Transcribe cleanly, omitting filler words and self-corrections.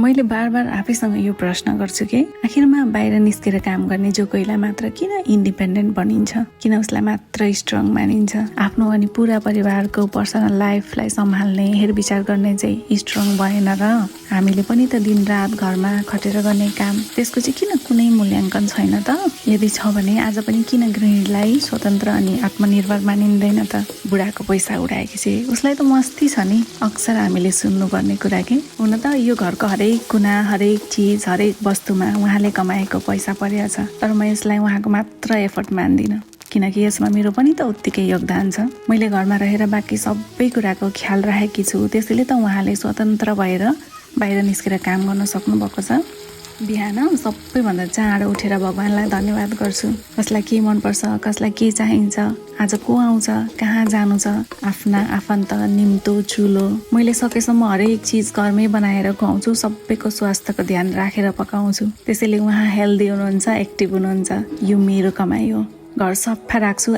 मैले बार आफैसँग यो प्रश्न गर्छु कि आखिरमा बाहिर निस्केर काम गर्ने जो कोहीलाई मात्र किन इन्डिपेन्डेन्ट बनिन्छ, किन उसलाई मात्र स्ट्रङ मानिन्छ। आफ्नो अनि पुरा परिवारको पर्सनल लाइफलाई सम्हाल्ने हेरविचार गर्ने चाहिँ स्ट्रङ भएन र हामीले पनि त दिनरात घरमा खटेर गर्ने काम, त्यसको चाहिँ किन कुनै मूल्याङ्कन छैन त। यदि छ भने आज पनि किन गृहिणीलाई स्वतन्त्र अनि आत्मनिर्भर मानिँदैन त। बुढाको पैसा उडाएपछि उसलाई त मस्ती छ नि, अक्सर हामीले सुन्नुपर्ने कुरा के। हुन त यो घरको हरेक कुना, हरेक चिज, हरेक वस्तुमा उहाँले कमाएको पैसा परेको छ, तर म यसलाई उहाँको मात्र एफर्ट मान्दिनँ, किनकि यसमा मेरो पनि त उत्तिकै योगदान छ। मैले घरमा रहेर बाँकी सबै कुराको ख्याल राखेकी छु, त्यसैले त उहाँले स्वतन्त्र भएर बाहिर निस्केर काम गर्न सक्नुभएको छ। बिहान सबैभन्दा चाँडो उठेर भगवान्लाई धन्यवाद गर्छु। कसलाई के मनपर्छ, कसलाई के चाहिन्छ, आज को आउँछ, कहाँ जानु छ, आफ्ना आफन्त, निम्तो, चुलो, मैले सकेसम्म हरेक चिज घरमै बनाएर खुवाउँछु। सबैको स्वास्थ्यको ध्यान राखेर पकाउँछु। त्यसैले उहाँ हेल्दी हुनुहुन्छ, एक्टिभ हुनुहुन्छ। यो मेरो कमाइ हो। घर सफा राख्छु,